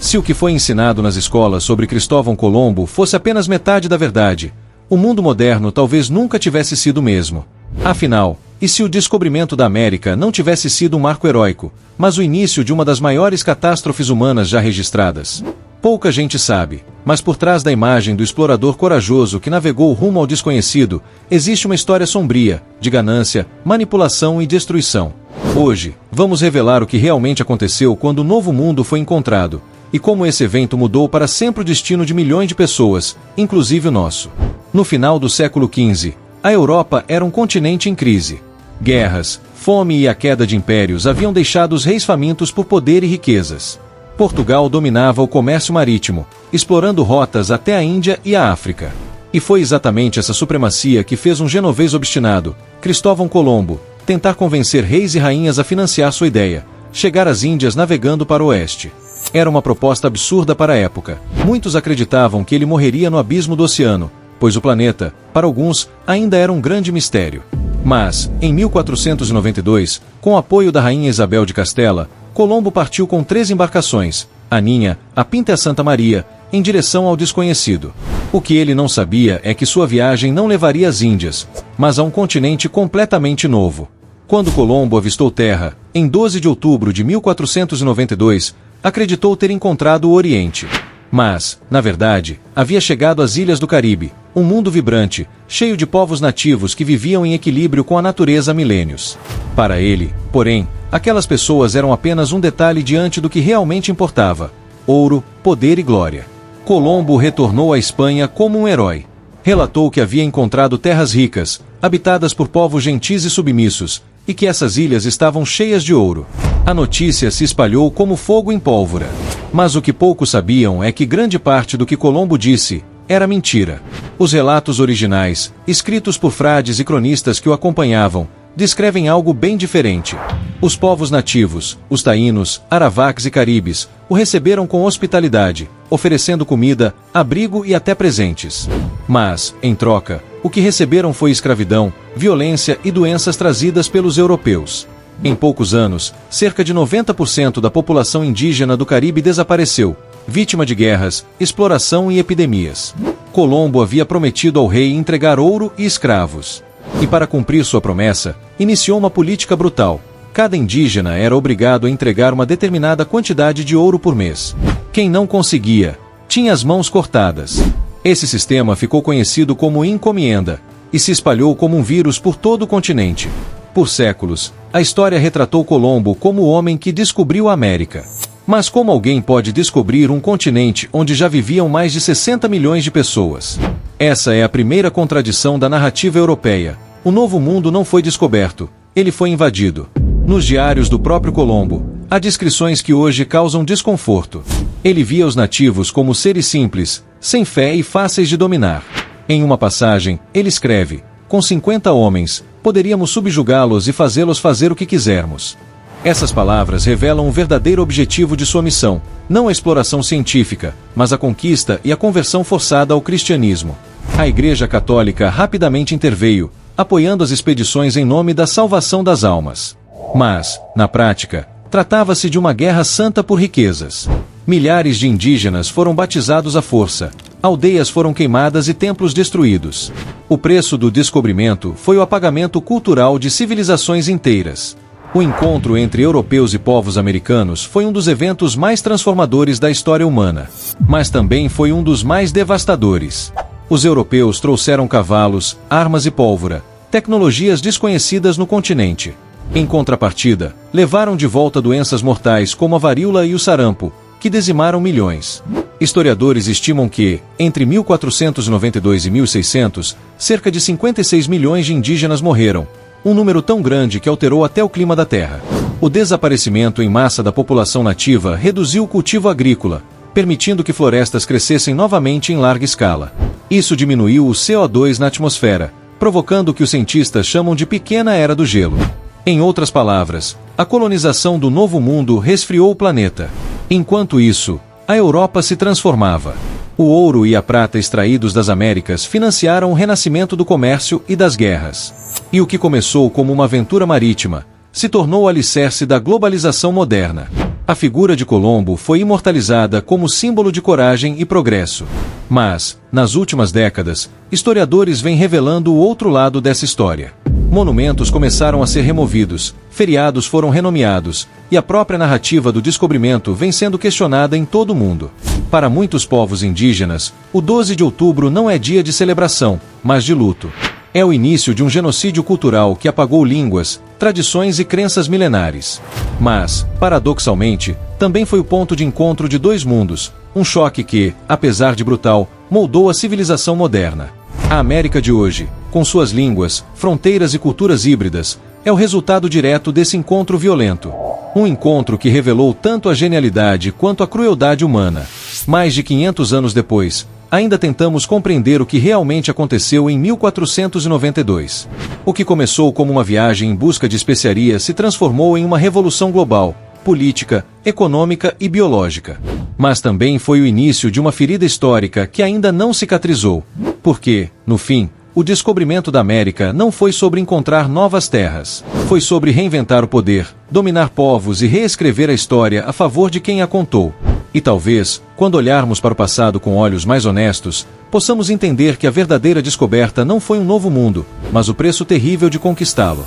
Se o que foi ensinado nas escolas sobre Cristóvão Colombo fosse apenas metade da verdade, o mundo moderno talvez nunca tivesse sido o mesmo. Afinal, e se o descobrimento da América não tivesse sido um marco heróico, mas o início de uma das maiores catástrofes humanas já registradas? Pouca gente sabe, mas por trás da imagem do explorador corajoso que navegou rumo ao desconhecido, existe uma história sombria, de ganância, manipulação e destruição. Hoje, vamos revelar o que realmente aconteceu quando o Novo Mundo foi encontrado, e como esse evento mudou para sempre o destino de milhões de pessoas, inclusive o nosso. No final do século XV, a Europa era um continente em crise. Guerras, fome e a queda de impérios haviam deixado os reis famintos por poder e riquezas. Portugal dominava o comércio marítimo, explorando rotas até a Índia e a África. E foi exatamente essa supremacia que fez um genovês obstinado, Cristóvão Colombo, tentar convencer reis e rainhas a financiar sua ideia, chegar às Índias navegando para o oeste. Era uma proposta absurda para a época. Muitos acreditavam que ele morreria no abismo do oceano, pois o planeta, para alguns, ainda era um grande mistério. Mas, em 1492, com o apoio da rainha Isabel de Castela, Colombo partiu com 3 embarcações, a Ninha, a Pinta e a Santa Maria, em direção ao desconhecido. O que ele não sabia é que sua viagem não levaria às Índias, mas a um continente completamente novo. Quando Colombo avistou terra, em 12 de outubro de 1492, acreditou ter encontrado o Oriente. Mas, na verdade, havia chegado às Ilhas do Caribe, um mundo vibrante, cheio de povos nativos que viviam em equilíbrio com a natureza há milênios. Para ele, porém, aquelas pessoas eram apenas um detalhe diante do que realmente importava: ouro, poder e glória. Colombo retornou à Espanha como um herói. Relatou que havia encontrado terras ricas, habitadas por povos gentis e submissos, e que essas ilhas estavam cheias de ouro. A notícia se espalhou como fogo em pólvora. Mas o que poucos sabiam é que grande parte do que Colombo disse era mentira. Os relatos originais, escritos por frades e cronistas que o acompanhavam, descrevem algo bem diferente. Os povos nativos, os taínos, arawaks e caribes, o receberam com hospitalidade, oferecendo comida, abrigo e até presentes. Mas, em troca, o que receberam foi escravidão, violência e doenças trazidas pelos europeus. Em poucos anos, cerca de 90% da população indígena do Caribe desapareceu, vítima de guerras, exploração e epidemias. Colombo havia prometido ao rei entregar ouro e escravos. E para cumprir sua promessa, iniciou uma política brutal. Cada indígena era obrigado a entregar uma determinada quantidade de ouro por mês. Quem não conseguia, tinha as mãos cortadas. Esse sistema ficou conhecido como encomienda, e se espalhou como um vírus por todo o continente. Por séculos, a história retratou Colombo como o homem que descobriu a América. Mas como alguém pode descobrir um continente onde já viviam mais de 60 milhões de pessoas? Essa é a primeira contradição da narrativa europeia. O Novo Mundo não foi descoberto, ele foi invadido. Nos diários do próprio Colombo, há descrições que hoje causam desconforto. Ele via os nativos como seres simples, sem fé e fáceis de dominar. Em uma passagem, ele escreve: com 50 homens, poderíamos subjugá-los e fazê-los fazer o que quisermos. Essas palavras revelam o verdadeiro objetivo de sua missão, não a exploração científica, mas a conquista e a conversão forçada ao cristianismo. A Igreja Católica rapidamente interveio, apoiando as expedições em nome da salvação das almas. Mas, na prática, tratava-se de uma guerra santa por riquezas. Milhares de indígenas foram batizados à força, aldeias foram queimadas e templos destruídos. O preço do descobrimento foi o apagamento cultural de civilizações inteiras. O encontro entre europeus e povos americanos foi um dos eventos mais transformadores da história humana, mas também foi um dos mais devastadores. Os europeus trouxeram cavalos, armas e pólvora, tecnologias desconhecidas no continente. Em contrapartida, levaram de volta doenças mortais como a varíola e o sarampo, que dizimaram milhões. Historiadores estimam que, entre 1492 e 1600, cerca de 56 milhões de indígenas morreram, um número tão grande que alterou até o clima da Terra. O desaparecimento em massa da população nativa reduziu o cultivo agrícola, permitindo que florestas crescessem novamente em larga escala. Isso diminuiu o CO2 na atmosfera, provocando o que os cientistas chamam de pequena era do gelo. Em outras palavras, a colonização do Novo Mundo resfriou o planeta. Enquanto isso, a Europa se transformava. O ouro e a prata extraídos das Américas financiaram o renascimento do comércio e das guerras. E o que começou como uma aventura marítima, se tornou o alicerce da globalização moderna. A figura de Colombo foi imortalizada como símbolo de coragem e progresso. Mas, nas últimas décadas, historiadores vêm revelando o outro lado dessa história. Monumentos começaram a ser removidos, feriados foram renomeados, e a própria narrativa do descobrimento vem sendo questionada em todo o mundo. Para muitos povos indígenas, o 12 de outubro não é dia de celebração, mas de luto. É o início de um genocídio cultural que apagou línguas, tradições e crenças milenares. Mas, paradoxalmente, também foi o ponto de encontro de dois mundos, um choque que, apesar de brutal, moldou a civilização moderna. A América de hoje, com suas línguas, fronteiras e culturas híbridas, é o resultado direto desse encontro violento. Um encontro que revelou tanto a genialidade quanto a crueldade humana. Mais de 500 anos depois, ainda tentamos compreender o que realmente aconteceu em 1492. O que começou como uma viagem em busca de especiarias se transformou em uma revolução global, política, econômica e biológica. Mas também foi o início de uma ferida histórica que ainda não cicatrizou. Porque, no fim, o descobrimento da América não foi sobre encontrar novas terras. Foi sobre reinventar o poder, dominar povos e reescrever a história a favor de quem a contou. E talvez, quando olharmos para o passado com olhos mais honestos, possamos entender que a verdadeira descoberta não foi um novo mundo, mas o preço terrível de conquistá-lo.